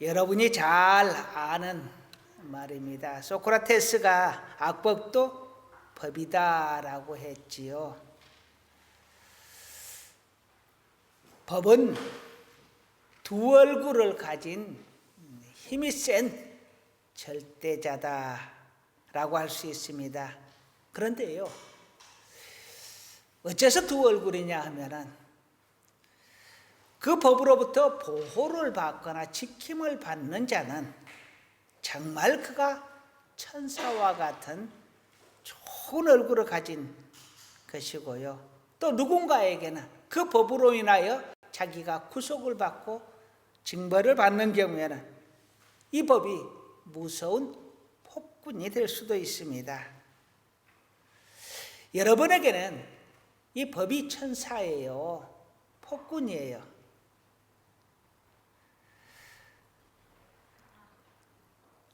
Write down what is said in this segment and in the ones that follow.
여러분이 잘 아는 말입니다. 소크라테스가 악법도 법이다라고 했지요. 법은 두 얼굴을 가진 힘이 센 절대자다라고 할 수 있습니다. 그런데요, 어째서 두 얼굴이냐 하면은 그 법으로부터 보호를 받거나 지킴을 받는 자는 정말 그가 천사와 같은 좋은 얼굴을 가진 것이고요. 또 누군가에게는 그 법으로 인하여 자기가 구속을 받고 징벌을 받는 경우에는 이 법이 무서운 폭군이 될 수도 있습니다. 여러분에게는 이 법이 천사예요. 폭군이에요.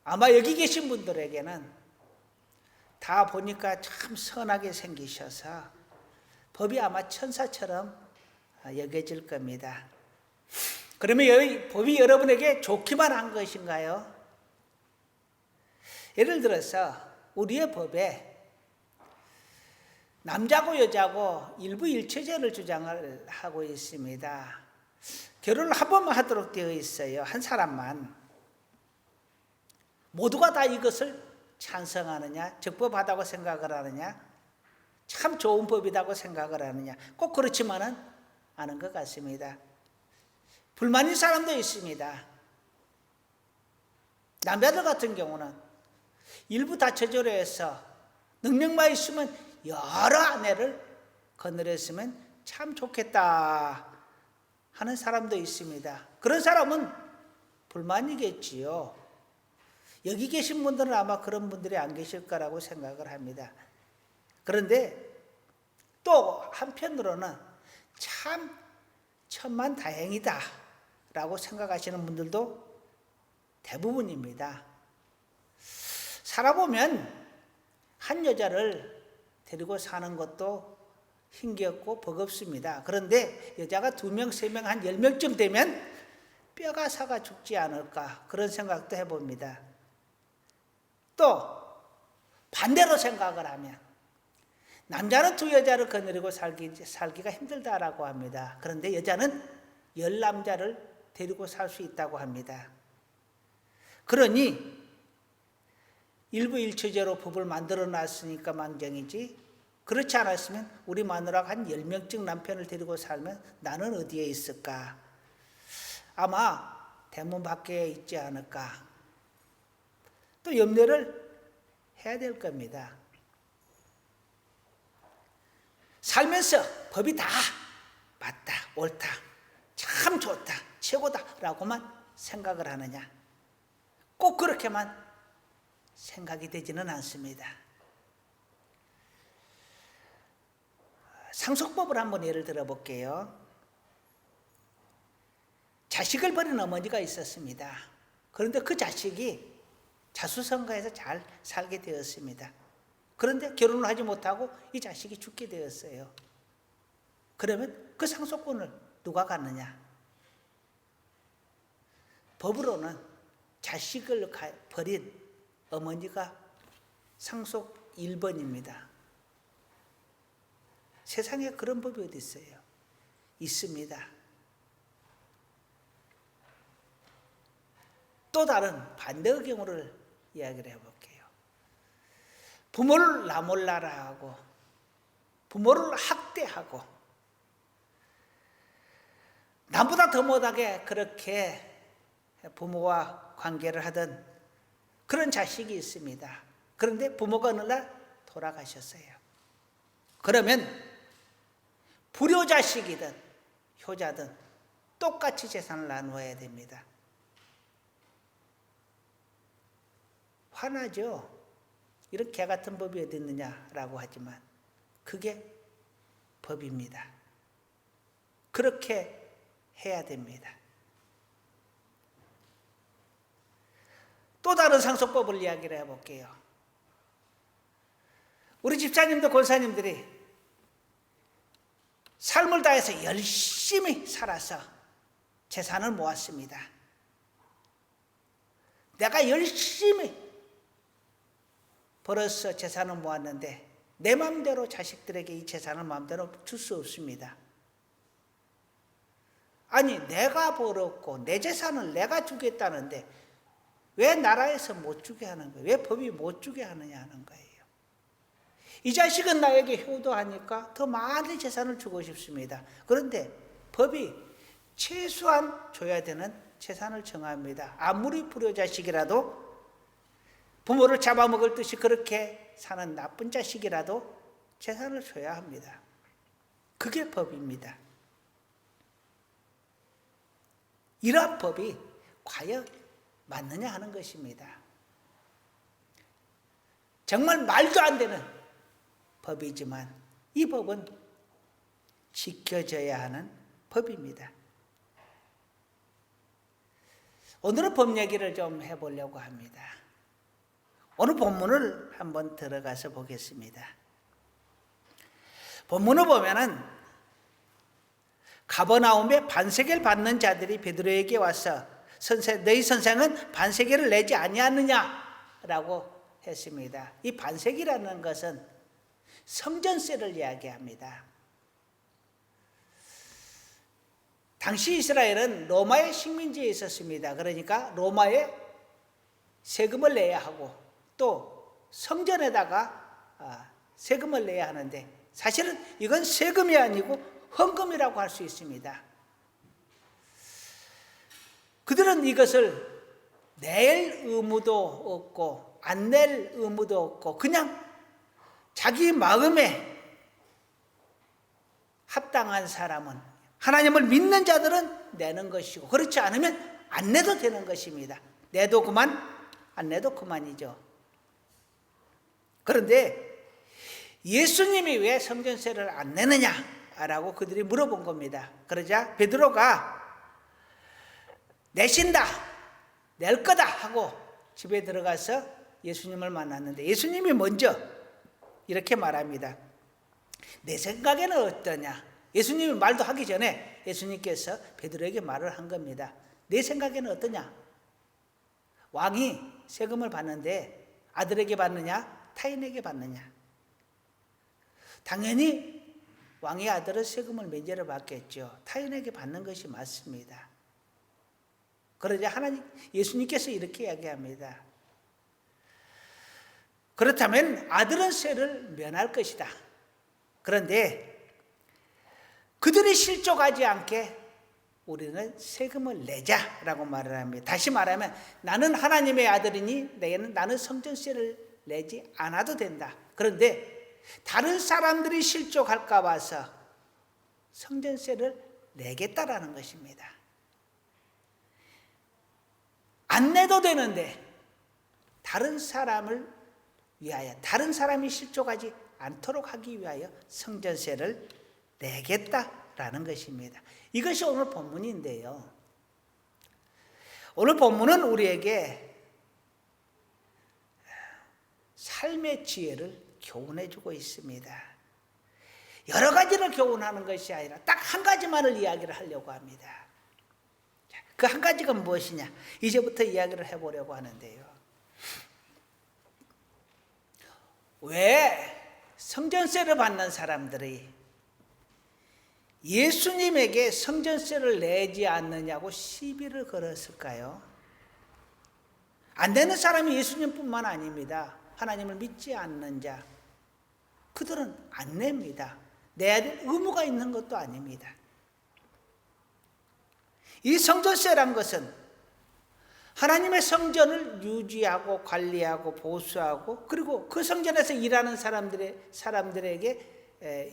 아마 여기 계신 분들에게는 다 보니까 참 선하게 생기셔서 법이 아마 천사처럼 여겨질 겁니다. 그러면 이 법이 여러분에게 좋기만 한 것인가요? 예를 들어서 우리의 법에 남자고 여자고 일부 일체제를 주장을 하고 있습니다. 결혼을 한 번만 하도록 되어 있어요. 한 사람만. 모두가 다 이것을 찬성하느냐, 적법하다고 생각을 하느냐, 참 좋은 법이라고 생각을 하느냐, 꼭 그렇지만은 않은 것 같습니다. 불만인 사람도 있습니다. 남자들 같은 경우는 일부 다처제로 해서 능력만 있으면 여러 아내를 거느렸으면 참 좋겠다 하는 사람도 있습니다. 그런 사람은 불만이겠지요. 여기 계신 분들은 아마 그런 분들이 안 계실 거라고 생각을 합니다. 그런데 또 한편으로는 참 천만다행이다 라고 생각하시는 분들도 대부분입니다. 살아보면 한 여자를 데리고 사는 것도 힘겹고 버겁습니다. 그런데 여자가 2명, 3명, 한 10명쯤 되면 뼈가 사가 죽지 않을까 그런 생각도 해봅니다. 또 반대로 생각을 하면 남자는 2 여자를 거느리고 살기가 힘들다라고 합니다. 그런데 여자는 10남자를 데리고 살 수 있다고 합니다. 그러니 일부 일체제로 법을 만들어 놨으니까 망정이지, 그렇지 않았으면 우리 마누라가 한 10명쯤 남편을 데리고 살면 나는 어디에 있을까? 아마 대문 밖에 있지 않을까? 또 염려를 해야 될 겁니다. 살면서 법이 다 맞다, 옳다, 참 좋다, 최고다 라고만 생각을 하느냐? 꼭 그렇게만 생각이 되지는 않습니다. 상속법을 한번 예를 들어 볼게요. 자식을 버린 어머니가 있었습니다. 그런데 그 자식이 자수성가해서 잘 살게 되었습니다. 그런데 결혼을 하지 못하고 이 자식이 죽게 되었어요. 그러면 그 상속권을 누가 갖느냐? 법으로는 자식을 버린 어머니가 상속 1번입니다. 세상에 그런 법이 어디 있어요? 있습니다. 또 다른 반대의 경우를 이야기를 해볼게요. 부모를 나몰라라 하고 부모를 학대하고 남보다 더 못하게 그렇게 부모와 관계를 하던 그런 자식이 있습니다. 그런데 부모가 어느 날 돌아가셨어요. 그러면 불효자식이든 효자든 똑같이 재산을 나누어야 됩니다. 화나죠? 이런 개 같은 법이 어디 있느냐라고 하지만 그게 법입니다. 그렇게 해야 됩니다. 또 다른 상속법을 이야기를 해볼게요. 우리 집사님들, 권사님들이 삶을 다해서 열심히 살아서 재산을 모았습니다. 내가 열심히 벌어서 재산을 모았는데 내 마음대로 자식들에게 이 재산을 마음대로 줄 수 없습니다. 아니, 내가 벌었고 내 재산을 내가 주겠다는데 왜 나라에서 못 주게 하는 거예요? 왜 법이 못 주게 하느냐 하는 거예요. 이 자식은 나에게 효도하니까 더 많은 재산을 주고 싶습니다. 그런데 법이 최소한 줘야 되는 재산을 정합니다. 아무리 불효자식이라도 부모를 잡아먹을 듯이 그렇게 사는 나쁜 자식이라도 재산을 줘야 합니다. 그게 법입니다. 이러한 법이 과연 맞느냐 하는 것입니다. 정말 말도 안 되는 법이지만 이 법은 지켜져야 하는 법입니다. 오늘은 법 얘기를 좀 해보려고 합니다. 오늘 본문을 한번 들어가서 보겠습니다. 본문을 보면은 가버나움에 반세계를 받는 자들이 베드로에게 와서 너희 선생은 반세계를 내지 아니하느냐라고 했습니다. 이 반세기라는 것은 성전세를 이야기합니다. 당시 이스라엘은 로마의 식민지에 있었습니다. 그러니까 로마에 세금을 내야 하고 또 성전에다가 세금을 내야 하는데 사실은 이건 세금이 아니고 헌금이라고 할 수 있습니다. 그들은 이것을 낼 의무도 없고 안 낼 의무도 없고 그냥 자기 마음에 합당한 사람은 하나님을 믿는 자들은 내는 것이고 그렇지 않으면 안 내도 되는 것입니다. 내도 그만 안 내도 그만이죠. 그런데 예수님이 왜 성전세를 안 내느냐라고 그들이 물어본 겁니다. 그러자 베드로가 내신다, 낼 거다 하고 집에 들어가서 예수님을 만났는데 예수님이 먼저 이렇게 말합니다. 내 생각에는 어떠냐? 예수님이 말도 하기 전에 예수님께서 베드로에게 말을 한 겁니다. 내 생각에는 어떠냐? 왕이 세금을 받는데 아들에게 받느냐? 타인에게 받느냐? 당연히 왕의 아들은 세금을 면제를 받겠죠. 타인에게 받는 것이 맞습니다. 그러자 예수님께서 이렇게 이야기합니다. 그렇다면 아들은 세를 면할 것이다. 그런데 그들이 실족하지 않게 우리는 세금을 내자라고 말을 합니다. 다시 말하면 나는 하나님의 아들이니 나는 성전세를 내지 않아도 된다. 그런데 다른 사람들이 실족할까 봐서 성전세를 내겠다라는 것입니다. 안 내도 되는데 다른 사람을 위하여 다른 사람이 실족하지 않도록 하기 위하여 성전세를 내겠다라는 것입니다. 이것이 오늘 본문인데요. 오늘 본문은 우리에게 삶의 지혜를 교훈해주고 있습니다. 여러 가지를 교훈하는 것이 아니라 딱 한 가지만을 이야기를 하려고 합니다. 그 한 가지가 무엇이냐? 이제부터 이야기를 해보려고 하는데요. 왜 성전세를 받는 사람들이 예수님에게 성전세를 내지 않느냐고 시비를 걸었을까요? 안 내는 사람이 예수님뿐만 아닙니다. 하나님을 믿지 않는 자, 그들은 안 냅니다. 내야 될 의무가 있는 것도 아닙니다. 이 성전세란 것은 하나님의 성전을 유지하고 관리하고 보수하고 그리고 그 성전에서 일하는 사람들에게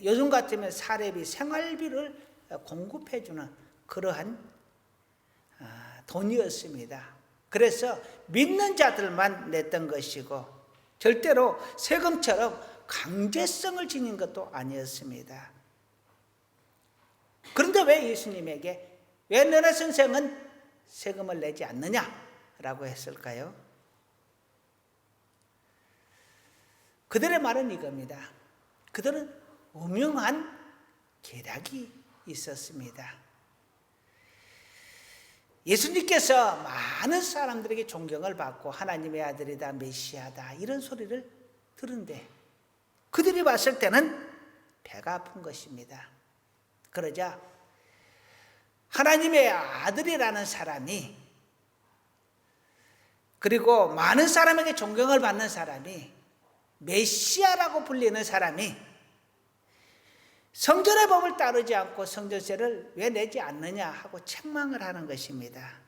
요즘 같으면 사례비, 생활비를 공급해주는 그러한 돈이었습니다. 그래서 믿는 자들만 냈던 것이고 절대로 세금처럼 강제성을 지닌 것도 아니었습니다. 그런데 왜 예수님에게 왜 너네 선생은 세금을 내지 않느냐라고 했을까요? 그들의 말은 이겁니다. 그들은 음흉한 계략이 있었습니다. 예수님께서 많은 사람들에게 존경을 받고 하나님의 아들이다, 메시아다 이런 소리를 들은데 그들이 봤을 때는 배가 아픈 것입니다. 그러자 하나님의 아들이라는 사람이, 그리고 많은 사람에게 존경을 받는 사람이, 메시아라고 불리는 사람이 성전의 법을 따르지 않고 성전세를 왜 내지 않느냐 하고 책망을 하는 것입니다.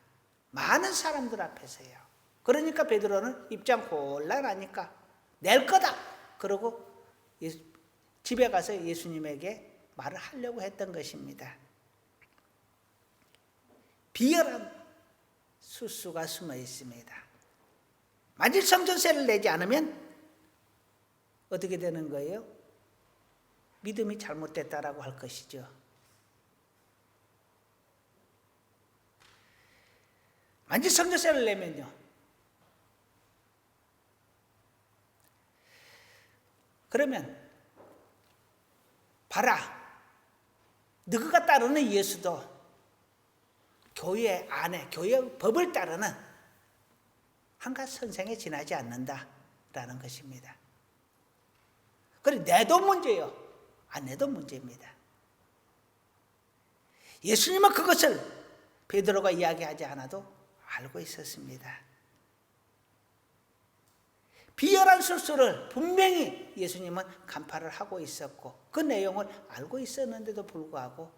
많은 사람들 앞에서요. 그러니까 베드로는 입장 곤란하니까 낼 거다 그러고 집에 가서 예수님에게 말을 하려고 했던 것입니다. 비열한 수수가 숨어 있습니다. 만일 성전세를 내지 않으면 어떻게 되는 거예요? 믿음이 잘못됐다라고 할 것이죠. 만일 성전세를 내면요, 그러면 봐라, 너희가 따르는 예수도 교회 안에 교회 법을 따르는 한갓 선생에 지나지 않는다라는 것입니다. 그래 내도 문제요, 안 내도 문제입니다. 예수님은 그것을 베드로가 이야기하지 않아도 알고 있었습니다. 비열한 술수를 분명히 예수님은 간파를 하고 있었고 그 내용을 알고 있었는데도 불구하고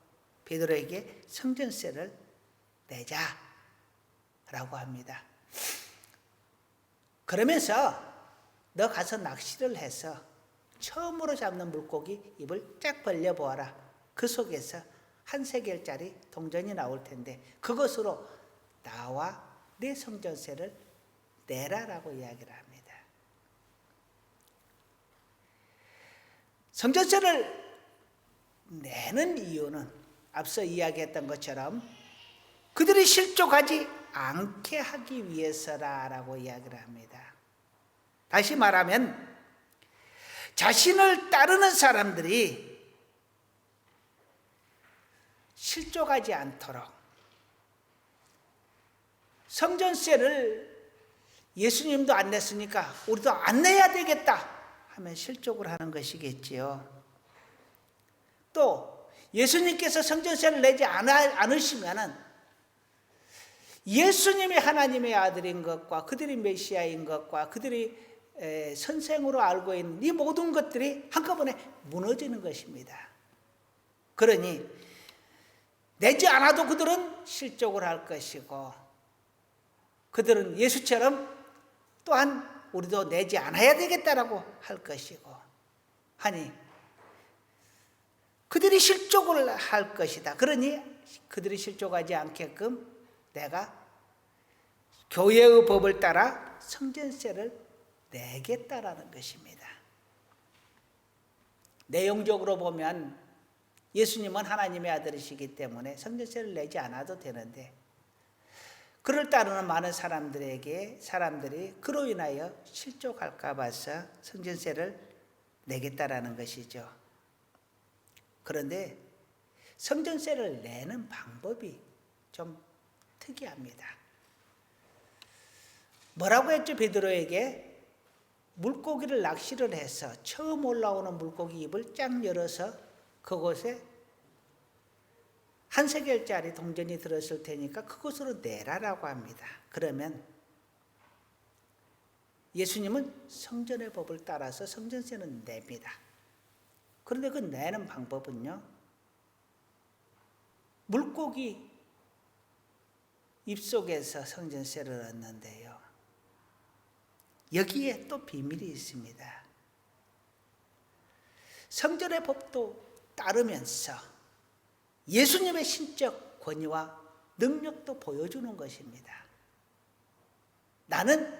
베드로에게 성전세를 내자라고 합니다. 그러면서 너 가서 낚시를 해서 처음으로 잡는 물고기 입을 쫙 벌려보아라. 그 속에서 한 세겔짜리 동전이 나올 텐데 그것으로 나와 내 성전세를 내라라고 이야기를 합니다. 성전세를 내는 이유는 앞서 이야기했던 것처럼 그들이 실족하지 않게 하기 위해서라고 이야기를 합니다. 다시 말하면 자신을 따르는 사람들이 실족하지 않도록 성전세를 예수님도 안 냈으니까 우리도 안 내야 되겠다 하면 실족을 하는 것이겠지요. 또 예수님께서 성전세를 내지 않으시면은 예수님이 하나님의 아들인 것과 그들이 메시아인 것과 그들이 선생으로 알고 있는 이 모든 것들이 한꺼번에 무너지는 것입니다. 그러니 내지 않아도 그들은 실족을 할 것이고 그들은 예수처럼 또한 우리도 내지 않아야 되겠다라고 할 것이고 하니 그들이 실족을 할 것이다. 그러니 그들이 실족하지 않게끔 내가 교회의 법을 따라 성전세를 내겠다라는 것입니다. 내용적으로 보면 예수님은 하나님의 아들이시기 때문에 성전세를 내지 않아도 되는데 그를 따르는 많은 사람들이 그로 인하여 실족할까 봐서 성전세를 내겠다라는 것이죠. 그런데 성전세를 내는 방법이 좀 특이합니다. 뭐라고 했죠? 베드로에게 물고기를 낚시를 해서 처음 올라오는 물고기 입을 쫙 열어서 그곳에 한 세겔짜리 동전이 들었을 테니까 그것으로 내라라고 합니다. 그러면 예수님은 성전의 법을 따라서 성전세는 냅니다. 그런데 그 내는 방법은요, 물고기 입속에서 성전세를 얻는데요, 여기에 또 비밀이 있습니다. 성전의 법도 따르면서 예수님의 신적 권위와 능력도 보여주는 것입니다. 나는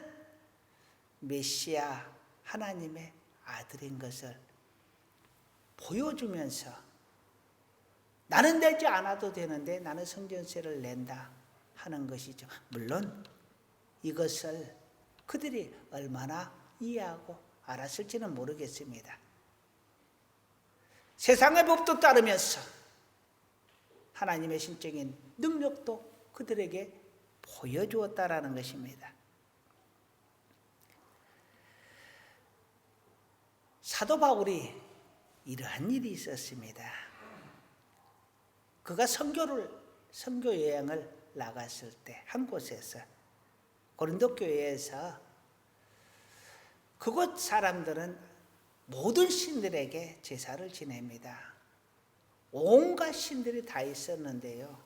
메시아 하나님의 아들인 것을 보여주면서 나는 내지 않아도 되는데 나는 성전세를 낸다 하는 것이죠. 물론 이것을 그들이 얼마나 이해하고 알았을지는 모르겠습니다. 세상의 법도 따르면서 하나님의 신적인 능력도 그들에게 보여주었다라는 것입니다. 사도 바울이 이러한 일이 있었습니다. 그가 선교 여행을 나갔을 때 한 곳에서 고린도 교회에서 그곳 사람들은 모든 신들에게 제사를 지냅니다. 온갖 신들이 다 있었는데요.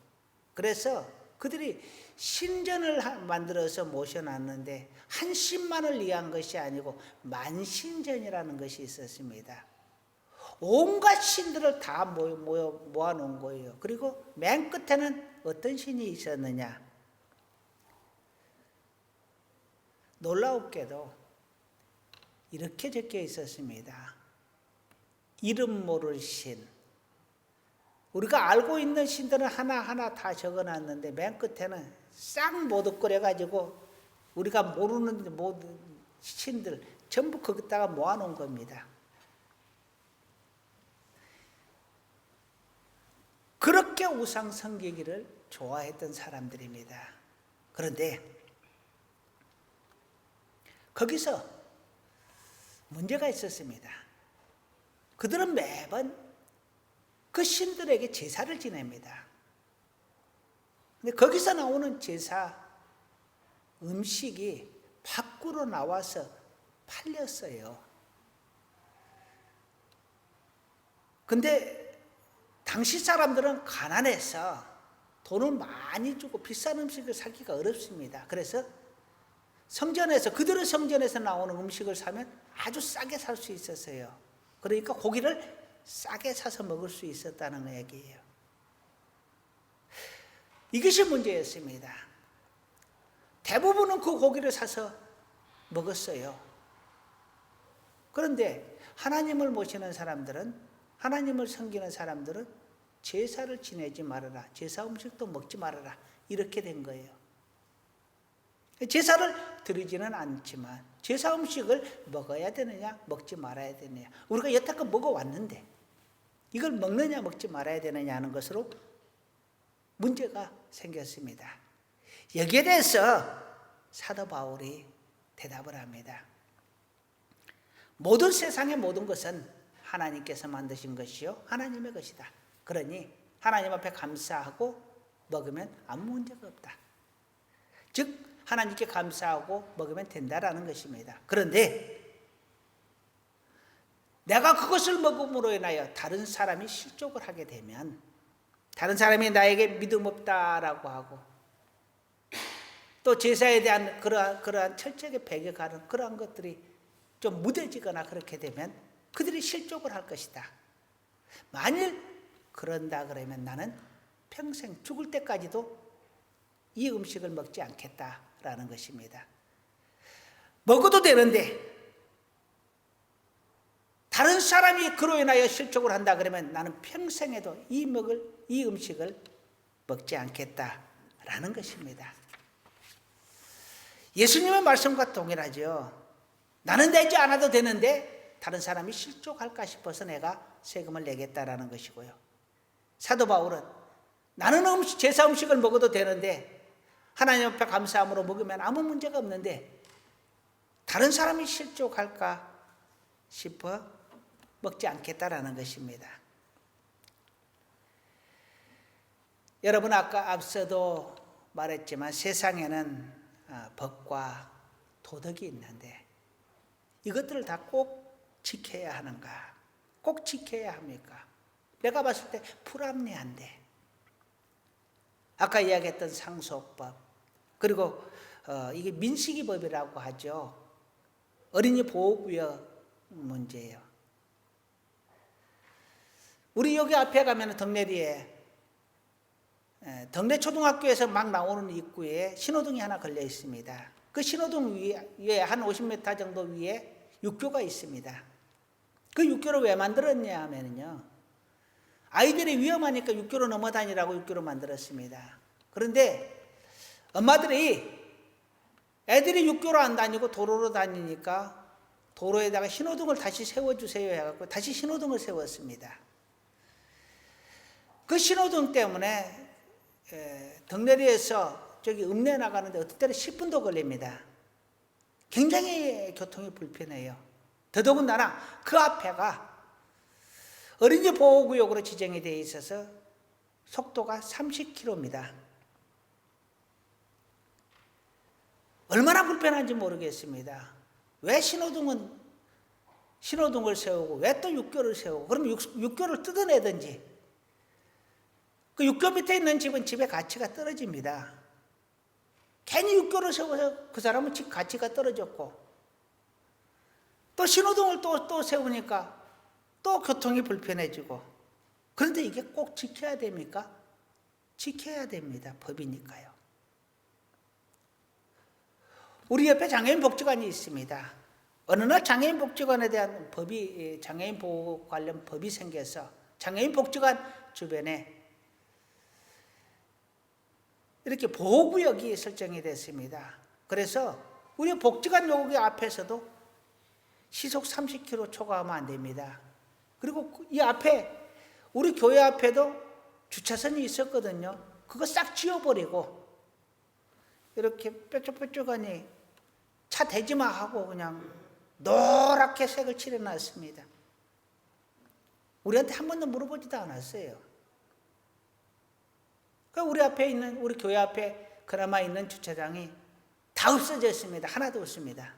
그래서 그들이 신전을 만들어서 모셔놨는데 한 신만을 위한 것이 아니고 만신전이라는 것이 있었습니다. 온갖 신들을 다 모아놓은 거예요. 그리고 맨 끝에는 어떤 신이 있었느냐? 놀라웠게도 이렇게 적혀 있었습니다. 이름 모를 신. 우리가 알고 있는 신들은 하나하나 다 적어놨는데 맨 끝에는 싹 모독거려가지고 우리가 모르는 모든 신들 전부 거기다가 모아놓은 겁니다. 그렇게 우상 섬기기를 좋아했던 사람들입니다. 그런데 거기서 문제가 있었습니다. 그들은 매번 그 신들에게 제사를 지냅니다. 근데 거기서 나오는 제사 음식이 밖으로 나와서 팔렸어요. 근데 당시 사람들은 가난해서 돈을 많이 주고 비싼 음식을 사기가 어렵습니다. 그래서 그들의 성전에서 나오는 음식을 사면 아주 싸게 살 수 있었어요. 그러니까 고기를 싸게 사서 먹을 수 있었다는 얘기예요. 이것이 문제였습니다. 대부분은 그 고기를 사서 먹었어요. 그런데 하나님을 모시는 사람들은, 하나님을 섬기는 사람들은 제사를 지내지 말아라, 제사 음식도 먹지 말아라, 이렇게 된 거예요. 제사를 드리지는 않지만 제사 음식을 먹어야 되느냐 먹지 말아야 되느냐, 우리가 여태껏 먹어왔는데 이걸 먹느냐 먹지 말아야 되느냐 하는 것으로 문제가 생겼습니다. 여기에 대해서 사도 바울이 대답을 합니다. 모든 세상의 모든 것은 하나님께서 만드신 것이요 하나님의 것이다. 그러니 하나님 앞에 감사하고 먹으면 아무 문제가 없다. 즉 하나님께 감사하고 먹으면 된다라는 것입니다. 그런데 내가 그것을 먹음으로 인하여 다른 사람이 실족을 하게 되면, 다른 사람이 나에게 믿음 없다라고 하고 또 제사에 대한 그러한 철저하게 배격하는 그러한 것들이 좀 무뎌지거나 그렇게 되면 그들이 실족을 할 것이다. 만일 그런다 그러면 나는 평생 죽을 때까지도 이 음식을 먹지 않겠다라는 것입니다. 먹어도 되는데 다른 사람이 그로 인하여 실족을 한다 그러면 나는 평생에도 이 음식을 먹지 않겠다라는 것입니다. 예수님의 말씀과 동일하죠. 나는 내지 않아도 되는데 다른 사람이 실족할까 싶어서 내가 세금을 내겠다라는 것이고요. 사도 바울은 나는 제사 음식을 먹어도 되는데 하나님 앞에 감사함으로 먹으면 아무 문제가 없는데 다른 사람이 실족할까 싶어 먹지 않겠다라는 것입니다. 여러분, 아까 앞서도 말했지만 세상에는 법과 도덕이 있는데 이것들을 다 꼭 지켜야 하는가? 꼭 지켜야 합니까? 내가 봤을 때 불합리한데, 아까 이야기했던 상속법, 그리고 이게 민식이법이라고 하죠. 어린이 보호구역 문제예요. 우리 여기 앞에 가면 덕내리에 덕내 초등학교에서 막 나오는 입구에 신호등이 하나 걸려 있습니다. 그 신호등 위에 한 50m 정도 위에 육교가 있습니다. 그 육교를 왜 만들었냐 하면요, 아이들이 위험하니까 육교로 넘어다니라고 육교로 만들었습니다. 그런데 엄마들이 애들이 육교로 안 다니고 도로로 다니니까 도로에다가 신호등을 다시 세워주세요 해갖고 다시 신호등을 세웠습니다. 그 신호등 때문에 덕내리에서 저기 읍내 나가는데 어떤 때는 10분도 걸립니다. 굉장히 교통이 불편해요. 더더군다나 그 앞에가 어린이 보호구역으로 지정이 되어 있어서 속도가 30km입니다. 얼마나 불편한지 모르겠습니다. 왜 신호등을 세우고 왜 또 육교를 세우고, 그러면 육교를 뜯어내든지. 그 육교 밑에 있는 집은 집의 가치가 떨어집니다. 괜히 육교를 세워서 그 사람은 집 가치가 떨어졌고, 또 신호등을 또 세우니까 또 교통이 불편해지고. 그런데 이게 꼭 지켜야 됩니까? 지켜야 됩니다. 법이니까요. 우리 옆에 장애인 복지관이 있습니다. 어느 날 장애인 복지관에 대한 장애인 보호 관련 법이 생겨서 장애인 복지관 주변에 이렇게 보호구역이 설정이 됐습니다. 그래서 우리 복지관 여기 앞에서도 시속 30km 초과하면 안 됩니다. 그리고 이 앞에, 우리 교회 앞에도 주차선이 있었거든요. 그거 싹 지워버리고 이렇게 뾰족뾰족하니 차 대지마 하고 그냥 노랗게 색을 칠해놨습니다. 우리한테 한 번도 물어보지도 않았어요. 우리 교회 앞에 그나마 있는 주차장이 다 없어졌습니다. 하나도 없습니다.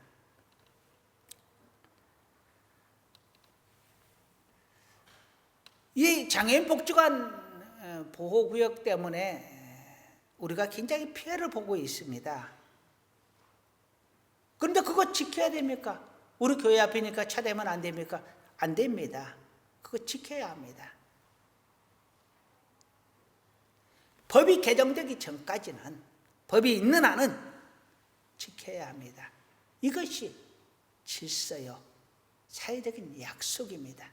이 장애인 복지관 보호구역 때문에 우리가 굉장히 피해를 보고 있습니다. 그런데 그거 지켜야 됩니까? 우리 교회 앞이니까 차 대면 안 됩니까? 안 됩니다. 그거 지켜야 합니다. 법이 개정되기 전까지는, 법이 있는 한은 지켜야 합니다. 이것이 질서요, 사회적인 약속입니다.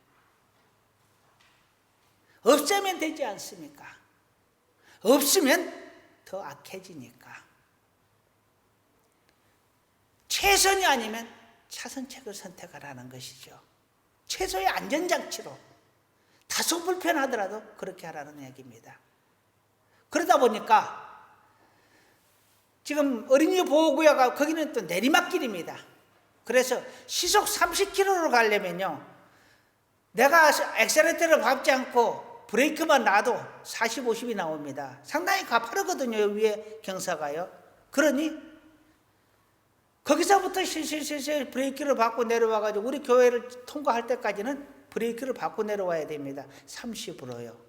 없애면 되지 않습니까? 없으면 더 악해지니까. 최선이 아니면 차선책을 선택하라는 것이죠. 최소의 안전장치로 다소 불편하더라도 그렇게 하라는 얘기입니다. 그러다 보니까 지금 어린이 보호구역, 거기는 또 내리막길입니다. 그래서 시속 30km로 가려면요, 내가 엑셀레이터를 밟지 않고 브레이크만 놔도 40, 50이 나옵니다. 상당히 가파르거든요, 위에 경사가요. 그러니 거기서부터 실실실실 브레이크를 밟고 내려와가지고 우리 교회를 통과할 때까지는 브레이크를 밟고 내려와야 됩니다. 30으로요.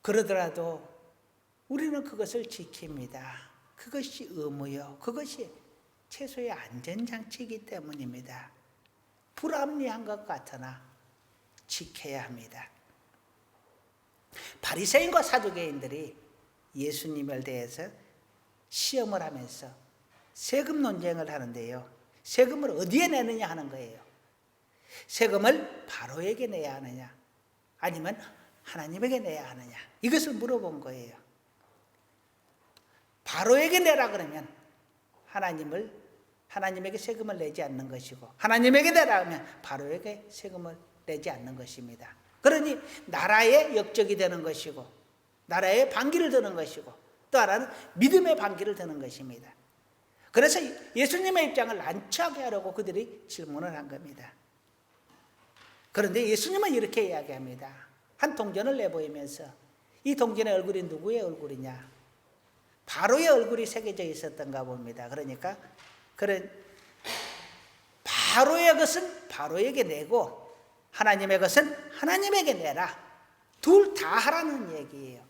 그러더라도 우리는 그것을 지킵니다. 그것이 의무요, 그것이 최소의 안전장치이기 때문입니다. 불합리한 것 같으나 지켜야 합니다. 바리새인과 사두개인들이 예수님에 대해서 시험을 하면서 세금 논쟁을 하는데요, 세금을 어디에 내느냐 하는 거예요. 세금을 바로에게 내야 하느냐, 아니면 하나님에게 내야 하느냐, 이것을 물어본 거예요. 바로에게 내라 그러면 하나님에게 세금을 내지 않는 것이고, 하나님에게 내라 하면 바로에게 세금을 내지 않는 것입니다. 그러니 나라의 역적이 되는 것이고, 나라의 반기를 드는 것이고, 또 하나는 믿음의 반기를 드는 것입니다. 그래서 예수님의 입장을 난처하게 하려고 그들이 질문을 한 겁니다. 그런데 예수님은 이렇게 이야기합니다. 한 동전을 내보이면서, 이 동전의 얼굴이 누구의 얼굴이냐? 바로의 얼굴이 새겨져 있었던가 봅니다. 그러니까 바로의 것은 바로에게 내고 하나님의 것은 하나님에게 내라. 둘 다 하라는 얘기예요.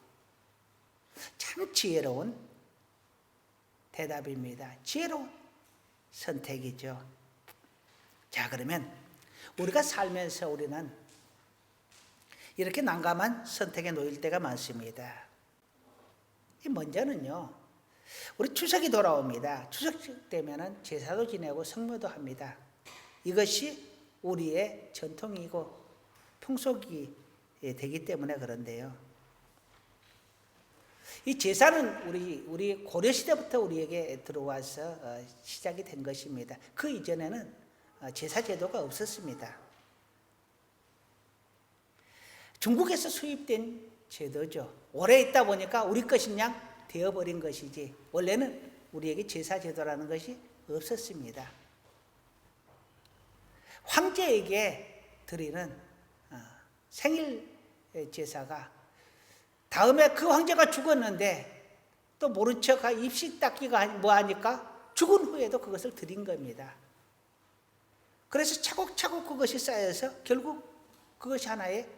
참 지혜로운 대답입니다. 지혜로운 선택이죠. 자, 그러면 우리가 살면서 우리는 이렇게 난감한 선택에 놓일 때가 많습니다. 먼저는요, 우리 추석이 돌아옵니다. 추석 되면은 제사도 지내고 성묘도 합니다. 이것이 우리의 전통이고 풍속이 되기 때문에 그런데요, 이 제사는 우리 고려 시대부터 우리에게 들어와서 시작이 된 것입니다. 그 이전에는 제사 제도가 없었습니다. 중국에서 수입된 제도죠. 오래 있다 보니까 우리 것인 양 되어버린 것이지 원래는 우리에게 제사 제도라는 것이 없었습니다. 황제에게 드리는 생일 제사가 다음에 그 황제가 죽었는데 또 모른 척 입식 닦기가 뭐 하니까 죽은 후에도 그것을 드린 겁니다. 그래서 차곡차곡 그것이 쌓여서 결국 그것이 하나의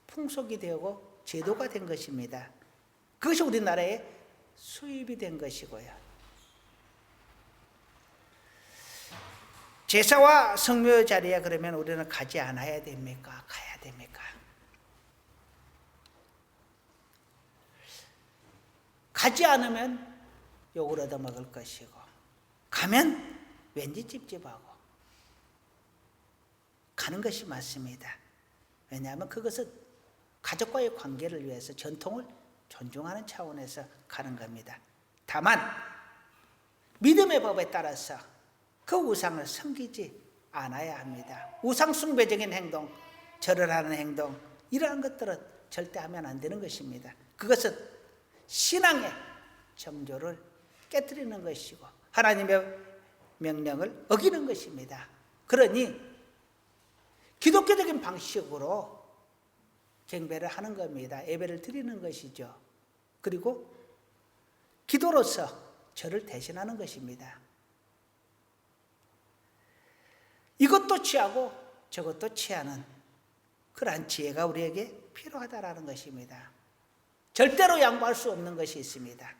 풍속이 되고 제도가 된 것입니다. 그것이 우리나라의 수입이 된 것이고요. 제사와 성묘 자리에 그러면 우리는 가지 않아야 됩니까? 가야 됩니까? 가지 않으면 욕을 얻어먹을 것이고 가면 왠지 찝찝하고 가는 것이 맞습니다. 왜냐하면 그것은 가족과의 관계를 위해서 전통을 존중하는 차원에서 가는 겁니다. 다만 믿음의 법에 따라서 그 우상을 섬기지 않아야 합니다. 우상 숭배적인 행동, 절을 하는 행동 이러한 것들은 절대 하면 안 되는 것입니다. 그것은 신앙의 정조를 깨뜨리는 것이고 하나님의 명령을 어기는 것입니다. 그러니 기독교적인 방식으로 경배를 하는 겁니다. 예배를 드리는 것이죠. 그리고 기도로서 저를 대신하는 것입니다. 이것도 취하고 저것도 취하는 그러한 지혜가 우리에게 필요하다라는 것입니다. 절대로 양보할 수 없는 것이 있습니다.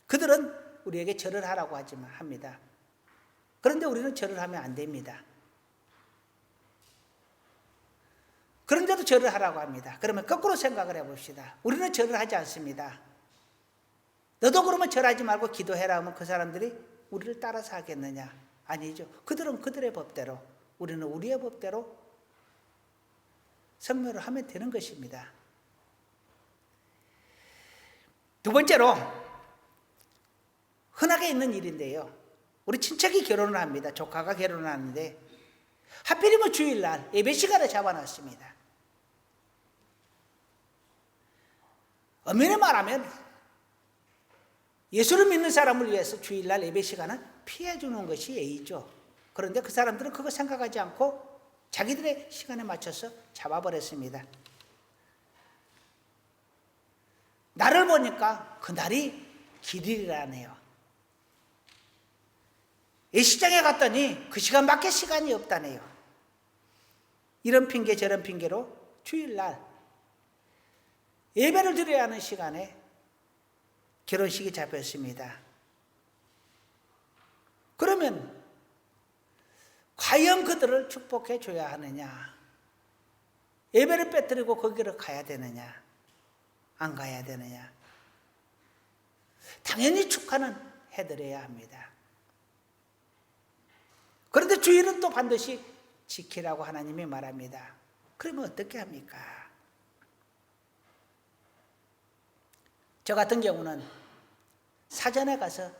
그들은 우리에게 절을 하라고 하지만 합니다. 그런데 우리는 절을 하면 안 됩니다. 그런데도 절을 하라고 합니다. 그러면 거꾸로 생각을 해봅시다. 우리는 절을 하지 않습니다. 너도 그러면 절하지 말고 기도해라 하면 그 사람들이 우리를 따라서 하겠느냐? 아니죠. 그들은 그들의 법대로, 우리는 우리의 법대로 성묘를 하면 되는 것입니다. 두 번째로 흔하게 있는 일인데요. 우리 친척이 결혼을 합니다. 조카가 결혼을 하는데 하필이면 주일날 예배 시간을 잡아놨습니다. 엄연히 말하면 예수를 믿는 사람을 위해서 주일날 예배 시간은 피해주는 것이 예의죠. 그런데 그 사람들은 그거 생각하지 않고 자기들의 시간에 맞춰서 잡아버렸습니다. 날을 보니까 그날이 길이라네요. 예식장에 갔더니 그 시간밖에 시간이 없다네요. 이런 핑계 저런 핑계로 주일날 예배를 드려야 하는 시간에 결혼식이 잡혔습니다. 그러면 과연 그들을 축복해 줘야 하느냐? 예배를 빼뜨리고 거기를 가야 되느냐? 안 가야 되느냐? 당연히 축하는 해드려야 합니다. 그런데 주일은 또 반드시 지키라고 하나님이 말합니다. 그러면 어떻게 합니까? 저 같은 경우는 사전에 가서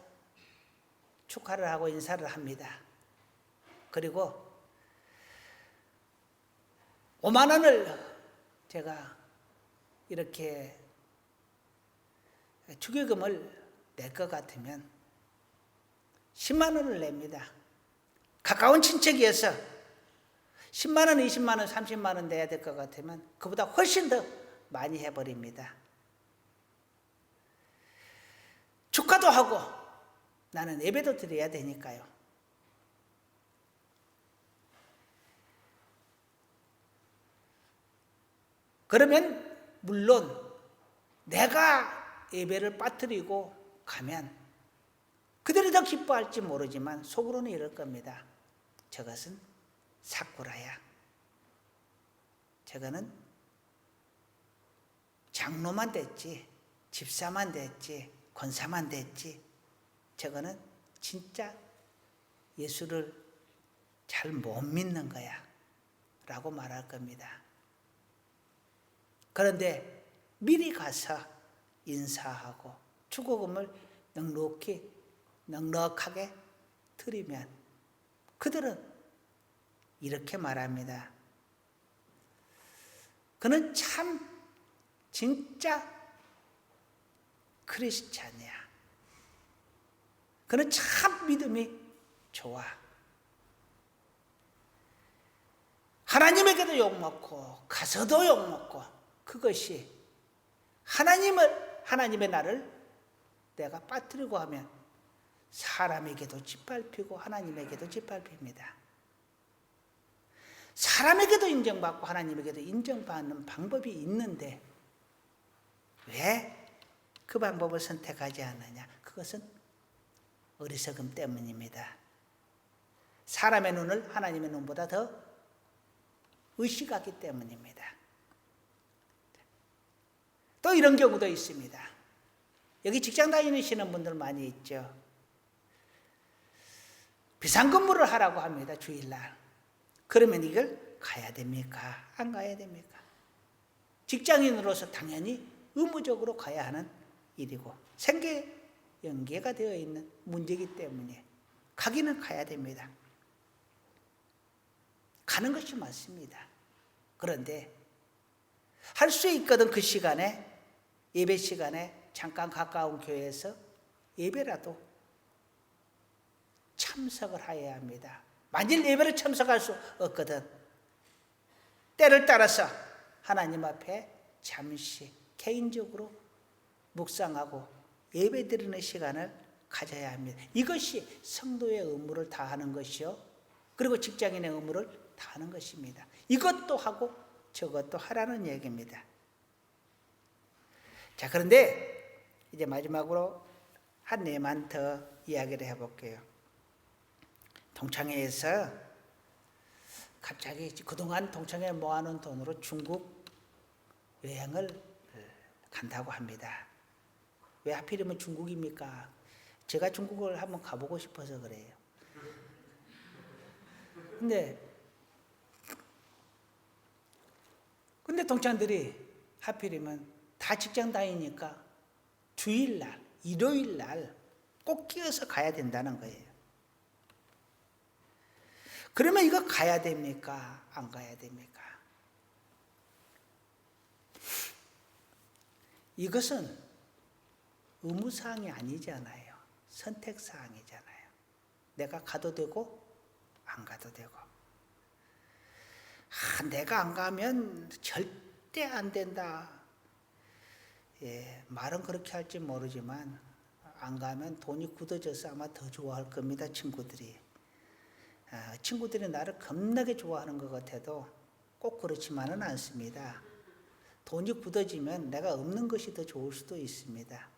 축하를 하고 인사를 합니다. 그리고 5만 원을 제가 이렇게 축의금을 낼 것 같으면 10만 원을 냅니다. 가까운 친척이어서 10만 원, 20만 원, 30만 원 내야 될 것 같으면 그보다 훨씬 더 많이 해버립니다. 축하도 하고 나는 예배도 드려야 되니까요. 그러면 물론 내가 예배를 빠뜨리고 가면 그들이 더 기뻐할지 모르지만 속으로는 이럴 겁니다. 저것은 사꾸라야. 저거는 장로만 됐지, 집사만 됐지, 권사만 됐지. 저거는 진짜 예수를 잘 못 믿는 거야 라고 말할 겁니다. 그런데 미리 가서 인사하고 축의금을 넉넉하게 드리면 그들은 이렇게 말합니다. 그는 참 진짜 크리스찬이야. 그는 참 믿음이 좋아. 하나님에게도 욕먹고 가서도 욕먹고, 그것이 하나님의 나를 내가 빠뜨리고 하면 사람에게도 짓밟히고 하나님에게도 짓밟힙니다. 사람에게도 인정받고 하나님에게도 인정받는 방법이 있는데 왜 그 방법을 선택하지 않느냐? 그것은 어리석음 때문입니다. 사람의 눈을 하나님의 눈보다 더 의식하기 때문입니다. 또 이런 경우도 있습니다. 여기 직장 다니시는 분들 많이 있죠. 비상근무를 하라고 합니다, 주일날. 그러면 이걸 가야 됩니까? 안 가야 됩니까? 직장인으로서 당연히 의무적으로 가야 하는 일이고 생계 연계가 되어 있는 문제이기 때문에 가기는 가야 됩니다. 가는 것이 맞습니다. 그런데 할 수 있거든. 그 시간에, 예배 시간에 잠깐 가까운 교회에서 예배라도 참석을 해야 합니다. 만일 예배를 참석할 수 없거든, 때를 따라서 하나님 앞에 잠시 개인적으로 묵상하고 예배 드리는 시간을 가져야 합니다. 이것이 성도의 의무를 다하는 것이요, 그리고 직장인의 의무를 다하는 것입니다. 이것도 하고 저것도 하라는 얘기입니다. 자, 그런데 이제 마지막으로 한 예만 더 이야기를 해볼게요. 동창회에서 갑자기 그동안 동창회 모아놓은 돈으로 중국 여행을 간다고 합니다. 왜 하필이면 중국입니까? 제가 중국을 한번 가보고 싶어서 그래요. 근데 동창들이 하필이면 다 직장 다니니까 주일날, 일요일날 꼭 끼어서 가야 된다는 거예요. 그러면 이거 가야 됩니까? 안 가야 됩니까? 이것은 의무사항이 아니잖아요. 선택사항이잖아요. 내가 가도 되고 안 가도 되고. 내가 안 가면 절대 안 된다. 예, 말은 그렇게 할지 모르지만 안 가면 돈이 굳어져서 아마 더 좋아할 겁니다, 친구들이. 친구들이 나를 겁나게 좋아하는 것 같아도 꼭 그렇지만은 않습니다. 돈이 굳어지면 내가 없는 것이 더 좋을 수도 있습니다.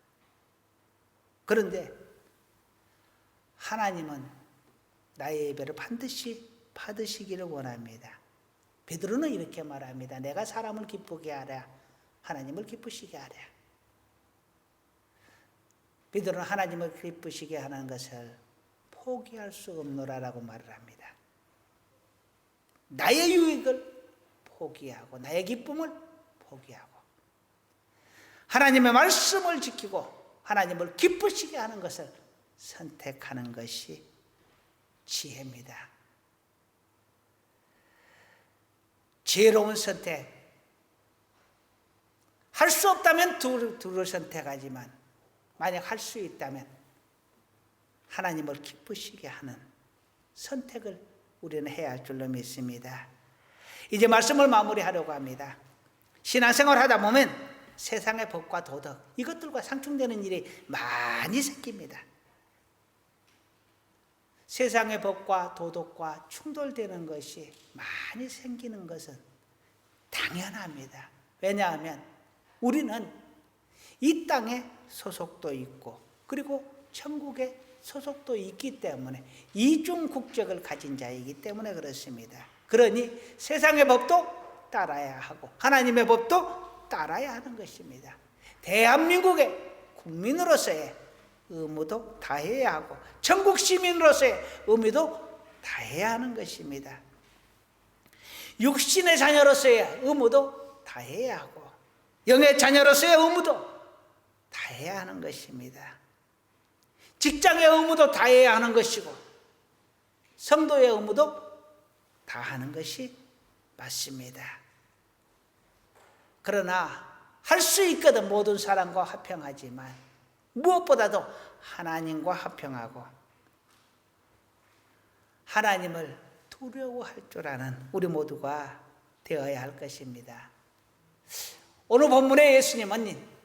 그런데 하나님은 나의 예배를 반드시 받으시기를 원합니다. 베드로는 이렇게 말합니다. 내가 사람을 기쁘게 하랴, 하나님을 기쁘시게 하랴. 베드로는 하나님을 기쁘시게 하는 것을 포기할 수 없노라라고 말을 합니다. 나의 유익을 포기하고 나의 기쁨을 포기하고 하나님의 말씀을 지키고 하나님을 기쁘시게 하는 것을 선택하는 것이 지혜입니다. 지혜로운 선택. 할 수 없다면 둘을 선택하지만 만약 할 수 있다면 하나님을 기쁘시게 하는 선택을 우리는 해야 할 줄로 믿습니다. 이제 말씀을 마무리하려고 합니다. 신앙생활을 하다 보면 세상의 법과 도덕, 이것들과 상충되는 일이 많이 생깁니다. 세상의 법과 도덕과 충돌되는 것이 많이 생기는 것은 당연합니다. 왜냐하면 우리는 이 땅에 소속도 있고 그리고 천국에 소속도 있기 때문에 이중 국적을 가진 자이기 때문에 그렇습니다. 그러니 세상의 법도 따라야 하고 하나님의 법도 따라야 하는 것입니다. 대한민국의 국민으로서의 의무도 다해야 하고 천국 시민으로서의 의무도 다해야 하는 것입니다. 육신의 자녀로서의 의무도 다해야 하고 영의 자녀로서의 의무도 다해야 하는 것입니다. 직장의 의무도 다해야 하는 것이고 성도의 의무도 다하는 것이 맞습니다. 그러나 할 수 있거든. 모든 사람과 화평하지만 무엇보다도 하나님과 화평하고 하나님을 두려워할 줄 아는 우리 모두가 되어야 할 것입니다. 오늘 본문의 예수님은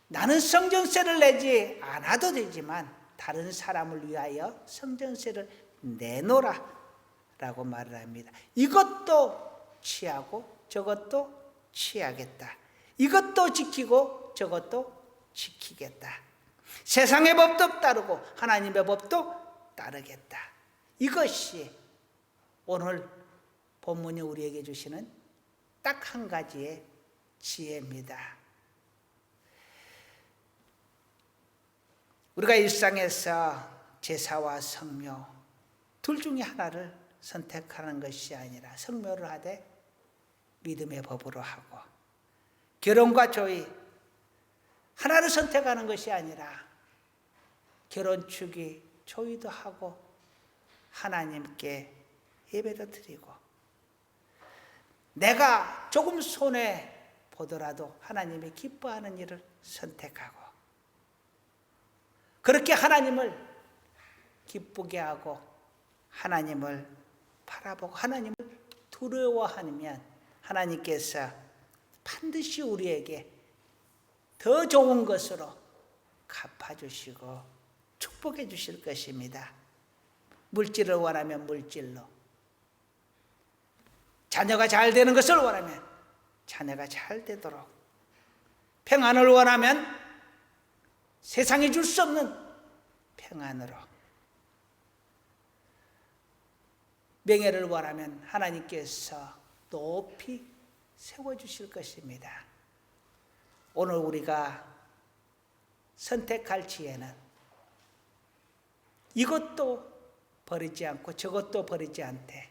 나는 성전세를 내지 않아도 되지만 다른 사람을 위하여 성전세를 내놓으라 라고 말을 합니다. 이것도 취하고 저것도 취하겠다. 이것도 지키고 저것도 지키겠다. 세상의 법도 따르고 하나님의 법도 따르겠다. 이것이 오늘 본문이 우리에게 주시는 딱 한 가지의 지혜입니다. 우리가 일상에서 제사와 성묘 둘 중에 하나를 선택하는 것이 아니라 성묘를 하되 믿음의 법으로 하고 결혼과 조의 하나를 선택하는 것이 아니라 결혼 축의 조의도 하고 하나님께 예배도 드리고 내가 조금 손해 보더라도 하나님이 기뻐하는 일을 선택하고 그렇게 하나님을 기쁘게 하고 하나님을 바라보고 하나님을 두려워하면 하나님께서 반드시 우리에게 더 좋은 것으로 갚아주시고 축복해 주실 것입니다. 물질을 원하면 물질로, 자녀가 잘 되는 것을 원하면 자녀가 잘 되도록, 평안을 원하면 세상이 줄 수 없는 평안으로, 명예를 원하면 하나님께서 높이 세워주실 것입니다. 오늘 우리가 선택할 지혜는 이것도 버리지 않고 저것도 버리지 않되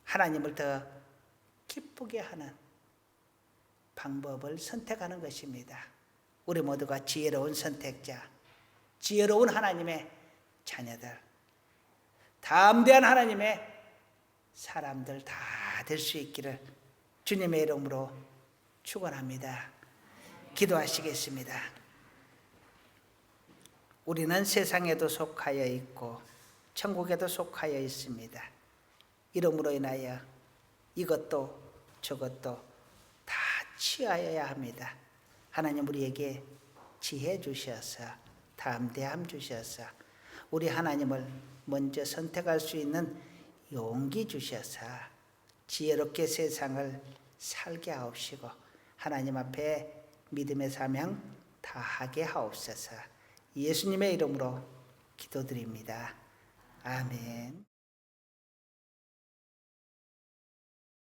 하나님을 더 기쁘게 하는 방법을 선택하는 것입니다. 우리 모두가 지혜로운 선택자, 지혜로운 하나님의 자녀들, 담대한 하나님의 사람들 다 될 수 있기를 주님의 이름으로 축원합니다. 기도하시겠습니다. 우리는 세상에도 속하여 있고 천국에도 속하여 있습니다. 이름으로 인하여 이것도 저것도 다 취하여야 합니다. 하나님 우리에게 지혜 주셔서 담대함 주셔서 우리 하나님을 먼저 선택할 수 있는 용기 주셔서 지혜롭게 세상을 살게 하옵시고 하나님 앞에 믿음의 사명 다하게 하옵소서. 예수님의 이름으로 기도드립니다. 아멘.